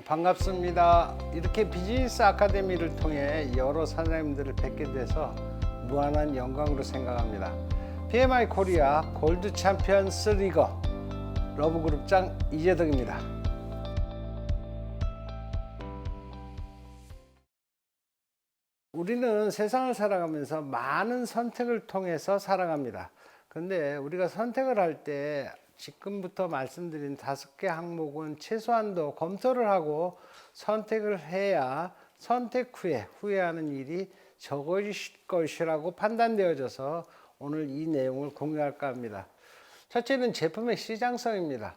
반갑습니다. 이렇게 비즈니스 아카데미를 통해 여러 사장님들을 뵙게 돼서 무한한 영광으로 생각합니다. PMI 코리아 골드 챔피언스 리거 러브그룹장 이재덕입니다. 우리는 세상을 살아가면서 많은 선택을 통해서 살아갑니다. 근데 우리가 선택을 할 때 지금부터 말씀드린 5개 항목은 최소한도 검토를 하고 선택을 해야 선택 후에 후회하는 일이 적어질 것이라고 판단되어져서 오늘 이 내용을 공유할까 합니다. 첫째는 제품의 시장성입니다.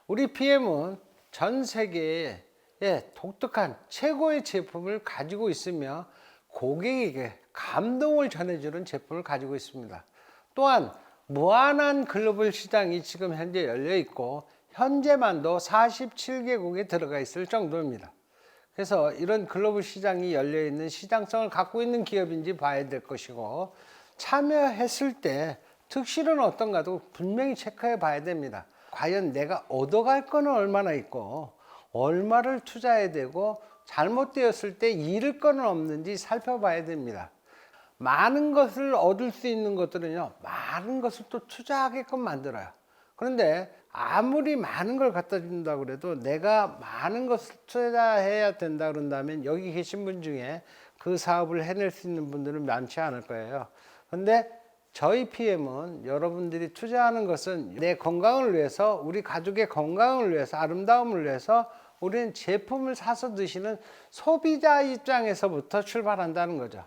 우리 PM은 전 세계에 독특한 최고의 제품을 가지고 있으며 고객에게 감동을 전해주는 제품을 가지고 있습니다. 또한 무한한 글로벌 시장이 지금 현재 열려 있고 현재만도 47개국에 들어가 있을 정도입니다. 그래서 이런 글로벌 시장이 열려 있는 시장성을 갖고 있는 기업인지 봐야 될 것이고, 참여했을 때 특실은 어떤가도 분명히 체크해 봐야 됩니다. 과연 내가 얻어갈 거는 얼마나 있고 얼마를 투자해야 되고 잘못되었을 때 잃을 거는 없는지 살펴봐야 됩니다. 많은 것을 얻을 수 있는 것들은요, 많은 것을 또 투자하게끔 만들어요. 그런데 아무리 많은 걸 갖다 준다고 그래도 내가 많은 것을 투자해야 된다 그런다면 여기 계신 분 중에 그 사업을 해낼 수 있는 분들은 많지 않을 거예요. 그런데 저희 PM은 여러분들이 투자하는 것은 내 건강을 위해서, 우리 가족의 건강을 위해서, 아름다움을 위해서 우리는 제품을 사서 드시는 소비자 입장에서부터 출발한다는 거죠.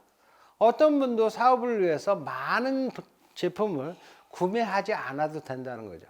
어떤 분도 사업을 위해서 많은 제품을 구매하지 않아도 된다는 거죠.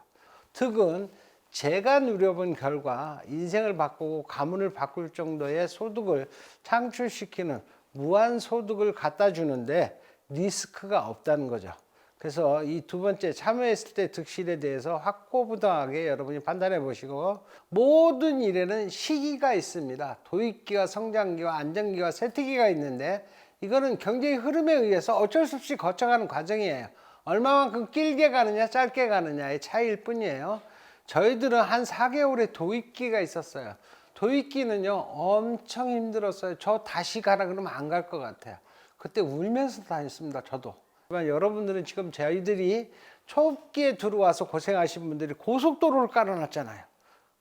득은 제가 누려본 결과 인생을 바꾸고 가문을 바꿀 정도의 소득을 창출시키는 무한 소득을 갖다 주는데 리스크가 없다는 거죠. 그래서 이 두 번째, 참여했을 때 득실에 대해서 확고부동하게 여러분이 판단해 보시고, 모든 일에는 시기가 있습니다. 도입기와 성장기와 안정기와 쇠퇴기가 있는데 이거는 경제의 흐름에 의해서 어쩔 수 없이 거쳐가는 과정이에요. 얼마만큼 길게 가느냐 짧게 가느냐의 차이일 뿐이에요. 저희들은 한 4개월의 도입기가 있었어요. 도입기는요 엄청 힘들었어요. 저 다시 가라 그러면 안 갈 것 같아요. 그때 울면서 다녔습니다. 저도. 여러분들은 지금 저희들이 초기에 들어와서 고생하신 분들이 고속도로를 깔아놨잖아요.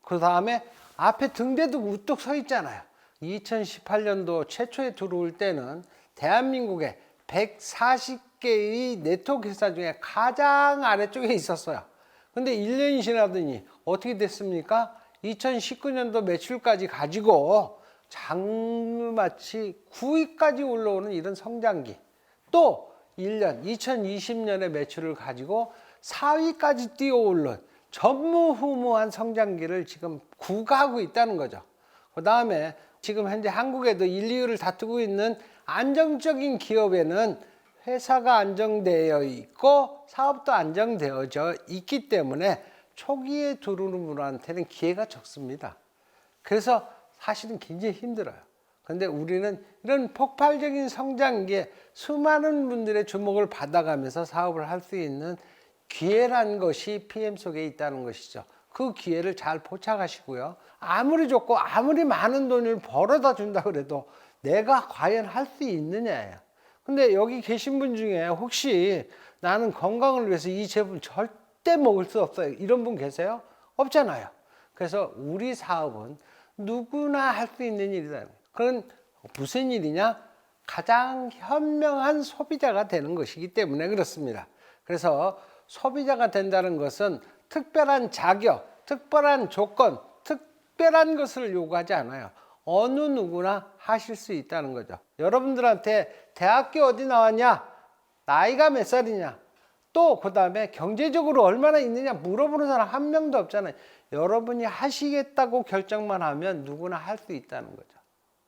그 다음에 앞에 등대도 우뚝 서 있잖아요. 2018년도 최초에 들어올 때는 대한민국에 140개의 네트워크 회사 중에 가장 아래쪽에 있었어요. 근데 1년이 지나더니 어떻게 됐습니까? 2019년도 매출까지 가지고 장르마치 9위까지 올라오는 이런 성장기, 또 1년 2020년의 매출을 가지고 4위까지 뛰어오른 전무후무한 성장기를 지금 구가하고 있다는 거죠. 그 다음에 지금 현재 한국에도 1, 2위를 다투고 있는 안정적인 기업에는 회사가 안정되어 있고 사업도 안정되어져 있기 때문에 초기에 들어오는 분한테는 기회가 적습니다. 그래서 사실은 굉장히 힘들어요. 그런데 우리는 이런 폭발적인 성장기에 수많은 분들의 주목을 받아가면서 사업을 할 수 있는 기회란 것이 PM 속에 있다는 것이죠. 그 기회를 잘 포착하시고요. 아무리 좋고 아무리 많은 돈을 벌어다 준다 그래도 내가 과연 할 수 있느냐예요. 근데 여기 계신 분 중에 혹시 나는 건강을 위해서 이 제품 절대 먹을 수 없어요, 이런 분 계세요? 없잖아요. 그래서 우리 사업은 누구나 할 수 있는 일이다. 그건 무슨 일이냐? 가장 현명한 소비자가 되는 것이기 때문에 그렇습니다. 그래서 소비자가 된다는 것은 특별한 자격, 특별한 조건, 특별한 것을 요구하지 않아요. 어느 누구나 하실 수 있다는 거죠. 여러분들한테 대학교 어디 나왔냐, 나이가 몇 살이냐, 또 그 다음에 경제적으로 얼마나 있느냐 물어보는 사람 한 명도 없잖아요. 여러분이 하시겠다고 결정만 하면 누구나 할 수 있다는 거죠.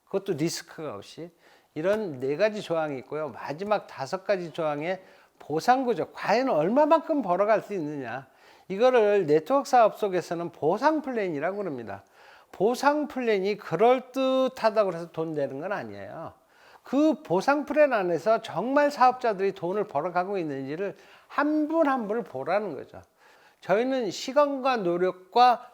그것도 리스크가 없이. 이런 4가지 조항이 있고요. 마지막 5가지 조항의 보상구조, 과연 얼마만큼 벌어갈 수 있느냐, 이거를 네트워크 사업 속에서는 보상 플랜이라고 합니다. 보상 플랜이 그럴듯하다고 해서 돈 내는 건 아니에요. 그 보상 플랜 안에서 정말 사업자들이 돈을 벌어가고 있는지를 한 분 한 분을 보라는 거죠. 저희는 시간과 노력과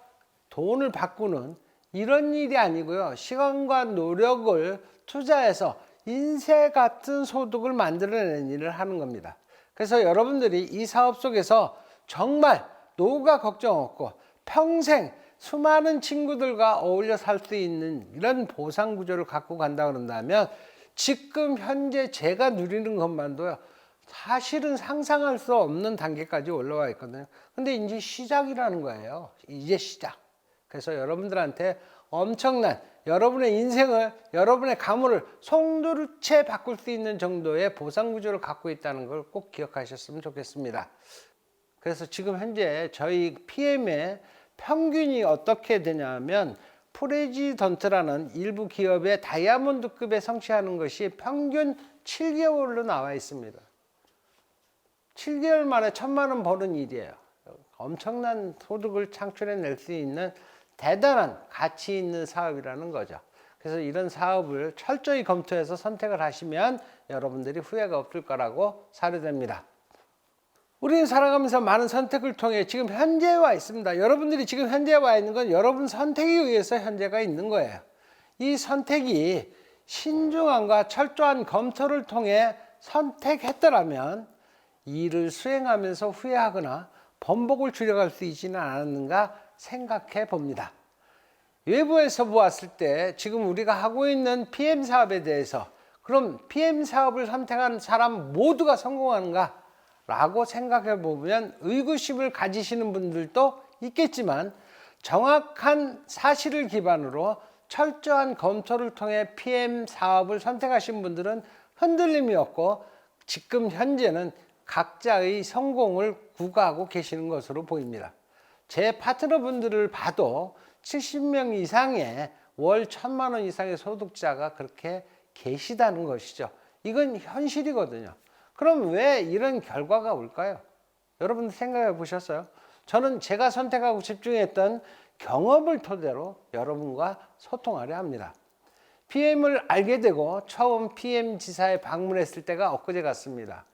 돈을 바꾸는 이런 일이 아니고요. 시간과 노력을 투자해서 인쇄 같은 소득을 만들어내는 일을 하는 겁니다. 그래서 여러분들이 이 사업 속에서 정말 노후가 걱정 없고 평생 수많은 친구들과 어울려 살 수 있는 이런 보상 구조를 갖고 간다 그런다면 지금 현재 제가 누리는 것만도요, 사실은 상상할 수 없는 단계까지 올라와 있거든요. 근데 이제 시작이라는 거예요. 이제 시작. 그래서 여러분들한테 엄청난 여러분의 인생을, 여러분의 가문을 송두리째 바꿀 수 있는 정도의 보상 구조를 갖고 있다는 걸 꼭 기억하셨으면 좋겠습니다. 그래서 지금 현재 저희 PM의 평균이 어떻게 되냐면, 프레지던트라는 일부 기업의 다이아몬드급에 성취하는 것이 평균 7개월로 나와 있습니다. 7개월 만에 1,000만 원 버는 일이에요. 엄청난 소득을 창출해낼 수 있는 대단한 가치 있는 사업이라는 거죠. 그래서 이런 사업을 철저히 검토해서 선택을 하시면 여러분들이 후회가 없을 거라고 사료됩니다. 우리는 살아가면서 많은 선택을 통해 지금 현재에 와 있습니다. 여러분들이 지금 현재에 와 있는 건 여러분 선택에 의해서 현재가 있는 거예요. 이 선택이 신중함과 철저한 검토를 통해 선택했더라면 일을 수행하면서 후회하거나 번복을 줄여갈 수 있지는 않았는가 생각해 봅니다. 외부에서 보았을 때 지금 우리가 하고 있는 PM 사업에 대해서, 그럼 PM 사업을 선택한 사람 모두가 성공하는가? 라고 생각해 보면 의구심을 가지시는 분들도 있겠지만, 정확한 사실을 기반으로 철저한 검토를 통해 PM 사업을 선택하신 분들은 흔들림이 없고 지금 현재는 각자의 성공을 구가하고 계시는 것으로 보입니다. 제 파트너분들을 봐도 70명 이상의 월 1,000만 원 이상의 소득자가 그렇게 계시다는 것이죠. 이건 현실이거든요. 그럼 왜 이런 결과가 올까요? 여러분 생각해 보셨어요? 저는 제가 선택하고 집중했던 경험을 토대로 여러분과 소통하려 합니다. PM을 알게 되고 처음 PM 지사에 방문했을 때가 엊그제 같습니다.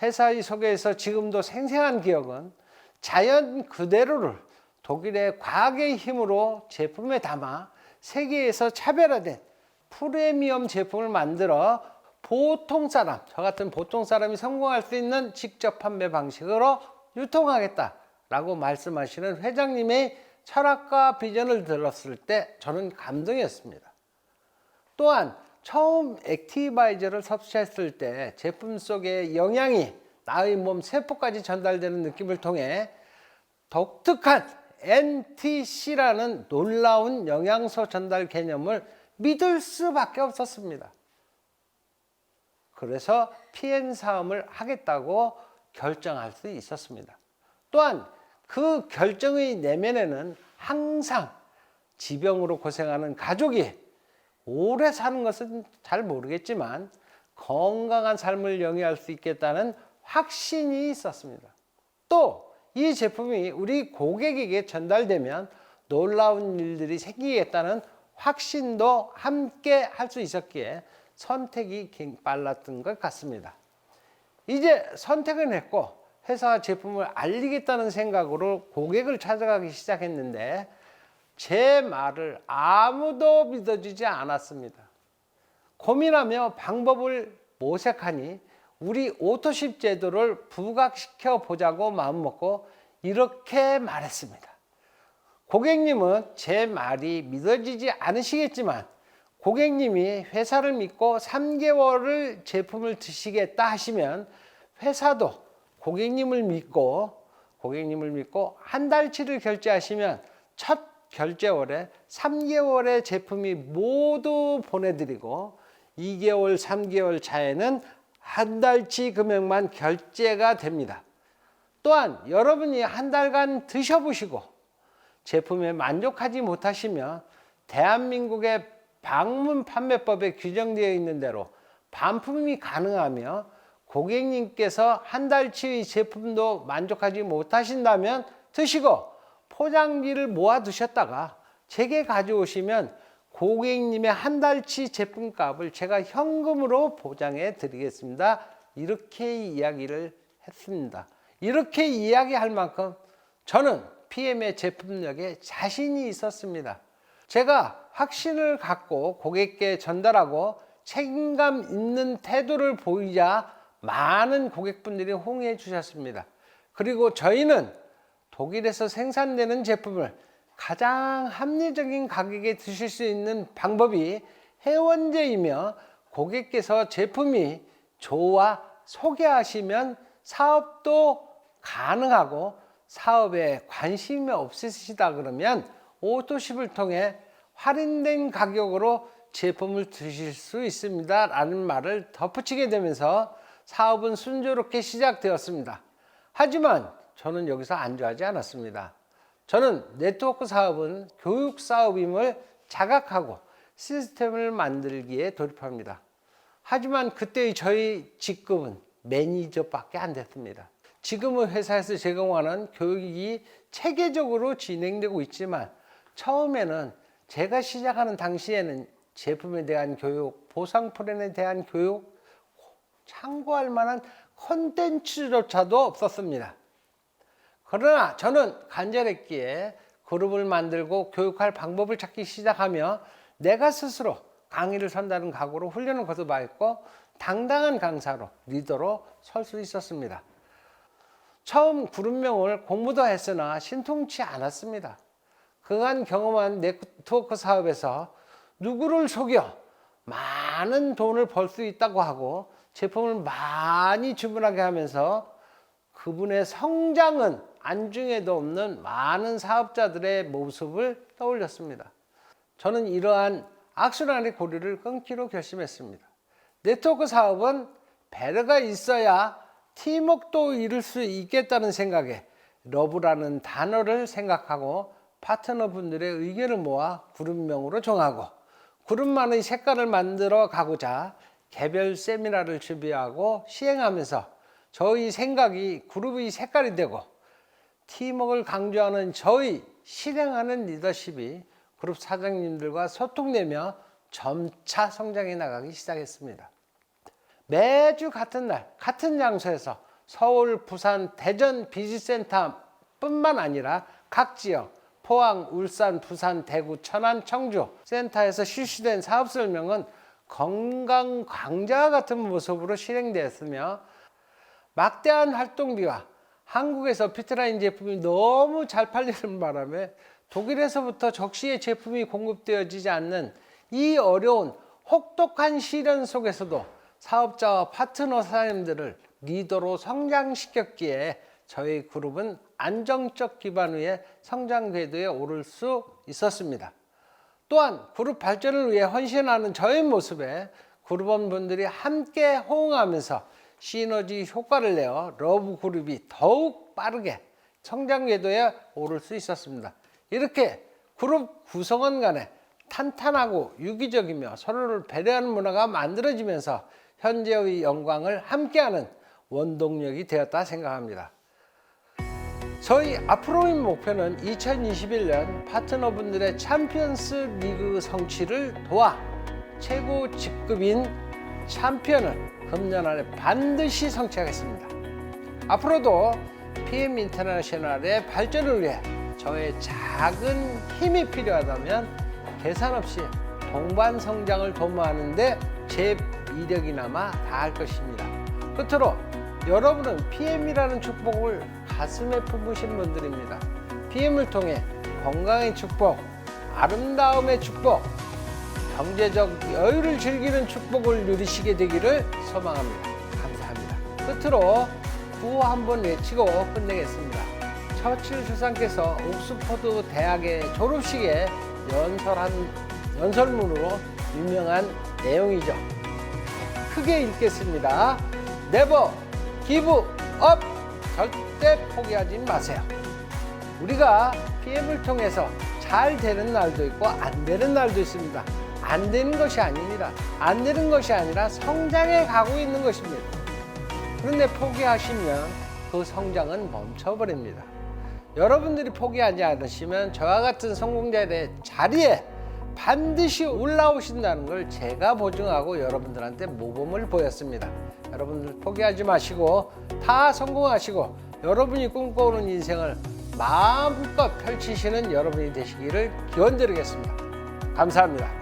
회사의 속에서 지금도 생생한 기억은 자연 그대로를 독일의 과학의 힘으로 제품에 담아 세계에서 차별화된 프리미엄 제품을 만들어 보통 사람, 저 같은 보통 사람이 성공할 수 있는 직접 판매 방식으로 유통하겠다라고 말씀하시는 회장님의 철학과 비전을 들었을 때 저는 감동이었습니다. 또한 처음 액티바이저를 섭취했을 때 제품 속의 영양이 나의 몸 세포까지 전달되는 느낌을 통해 독특한 NTC라는 놀라운 영양소 전달 개념을 믿을 수밖에 없었습니다. 그래서 PM 사업을 하겠다고 결정할 수 있었습니다. 또한 그 결정의 내면에는 항상 지병으로 고생하는 가족이 오래 사는 것은 잘 모르겠지만 건강한 삶을 영위할 수 있겠다는 확신이 있었습니다. 또 이 제품이 우리 고객에게 전달되면 놀라운 일들이 생기겠다는 확신도 함께 할 수 있었기에 선택이 빨랐던 것 같습니다. 이제 선택은 했고 회사 제품을 알리겠다는 생각으로 고객을 찾아가기 시작했는데 제 말을 아무도 믿어주지 않았습니다. 고민하며 방법을 모색하니 우리 오토십 제도를 부각시켜 보자고 마음먹고 이렇게 말했습니다. 고객님은 제 말이 믿어지지 않으시겠지만 고객님이 회사를 믿고 3개월을 제품을 드시겠다 하시면 회사도 고객님을 믿고 한 달치를 결제하시면 첫 결제월에 3개월의 제품이 모두 보내드리고 2개월, 3개월 차에는 한 달치 금액만 결제가 됩니다. 또한 여러분이 한 달간 드셔보시고 제품에 만족하지 못하시면 대한민국의 방문 판매법에 규정되어 있는 대로 반품이 가능하며 고객님께서 한 달치의 제품도 만족하지 못하신다면 드시고 포장지를 모아 두셨다가 제게 가져오시면 고객님의 한 달치 제품값을 제가 현금으로 보장해 드리겠습니다. 이렇게 이야기를 했습니다. 이렇게 이야기할 만큼 저는 PM의 제품력에 자신이 있었습니다. 제가 확신을 갖고 고객께 전달하고 책임감 있는 태도를 보이자 많은 고객분들이 호응해 주셨습니다. 그리고 저희는 독일에서 생산되는 제품을 가장 합리적인 가격에 드실 수 있는 방법이 회원제이며, 고객께서 제품이 좋아 소개하시면 사업도 가능하고, 사업에 관심이 없으시다 그러면 오토십을 통해 할인된 가격으로 제품을 드실 수 있습니다 라는 말을 덧붙이게 되면서 사업은 순조롭게 시작되었습니다. 하지만 저는 여기서 안주하지 않았습니다. 저는 네트워크 사업은 교육 사업임을 자각하고 시스템을 만들기에 돌입합니다. 하지만 그때의 저희 직급은 매니저밖에 안 됐습니다. 지금은 회사에서 제공하는 교육이 체계적으로 진행되고 있지만, 처음에는 제가 시작하는 당시에는 제품에 대한 교육, 보상 플랜에 대한 교육, 참고할 만한 콘텐츠조차도 없었습니다. 그러나 저는 간절했기에 그룹을 만들고 교육할 방법을 찾기 시작하며 내가 스스로 강의를 선다는 각오로 훈련을 거듭하였고, 당당한 강사로, 리더로 설 수 있었습니다. 처음 그룹명을 공부도 했으나 신통치 않았습니다. 그간 경험한 네트워크 사업에서 누구를 속여 많은 돈을 벌 수 있다고 하고 제품을 많이 주문하게 하면서 그분의 성장은 안중에도 없는 많은 사업자들의 모습을 떠올렸습니다. 저는 이러한 악순환의 고리를 끊기로 결심했습니다. 네트워크 사업은 배려가 있어야 팀워크도 이룰 수 있겠다는 생각에 러브라는 단어를 생각하고 파트너분들의 의견을 모아 그룹명으로 정하고, 그룹만의 색깔을 만들어 가고자 개별 세미나를 준비하고 시행하면서 저희 생각이 그룹의 색깔이 되고, 팀워크를 강조하는 저희 실행하는 리더십이 그룹 사장님들과 소통되며 점차 성장해 나가기 시작했습니다. 매주 같은 날 같은 장소에서 서울, 부산, 대전 비즈센터 뿐만 아니라 각 지역 포항, 울산, 부산, 대구, 천안, 청주 센터에서 실시된 사업 설명은 건강 강좌와 같은 모습으로 실행되었으며, 막대한 활동비와 한국에서 피트라인 제품이 너무 잘 팔리는 바람에 독일에서부터 적시에 제품이 공급되어지지 않는 이 어려운 혹독한 시련 속에서도 사업자와 파트너 사장님들을 리더로 성장시켰기에 저희 그룹은 안정적 기반 위에 성장 궤도에 오를 수 있었습니다. 또한 그룹 발전을 위해 헌신하는 저의 모습에 그룹원분들이 함께 호응하면서 시너지 효과를 내어 러브 그룹이 더욱 빠르게 성장 궤도에 오를 수 있었습니다. 이렇게 그룹 구성원 간에 탄탄하고 유기적이며 서로를 배려하는 문화가 만들어지면서 현재의 영광을 함께하는 원동력이 되었다 생각합니다. 저희 앞으로의 목표는 2021년 파트너분들의 챔피언스 리그 성취를 도와 최고 직급인 챔피언을 금년 안에 반드시 성취하겠습니다. 앞으로도 PM 인터내셔널의 발전을 위해 저의 작은 힘이 필요하다면 계산 없이 동반 성장을 도모하는 데 제 이력이나마 다할 것입니다. 끝으로 여러분은 PM이라는 축복을 가슴에 품으신 분들입니다. PM을 통해 건강의 축복, 아름다움의 축복, 경제적 여유를 즐기는 축복을 누리시게 되기를 소망합니다. 감사합니다. 끝으로 구호 한번 외치고 끝내겠습니다. 처칠 주상께서 옥스퍼드 대학의 졸업식에 연설문으로 유명한 내용이죠. 크게 읽겠습니다. Never give up. 절대 포기하지 마세요. 우리가 PM을 통해서 잘 되는 날도 있고 안 되는 날도 있습니다. 안 되는 것이 아닙니다. 안 되는 것이 아니라 성장해 가고 있는 것입니다. 그런데 포기하시면 그 성장은 멈춰버립니다. 여러분들이 포기하지 않으시면 저와 같은 성공자의 자리에 반드시 올라오신다는 걸 제가 보증하고 여러분들한테 모범을 보였습니다. 여러분들 포기하지 마시고 다 성공하시고 여러분이 꿈꿔오는 인생을 마음껏 펼치시는 여러분이 되시기를 기원드리겠습니다. 감사합니다.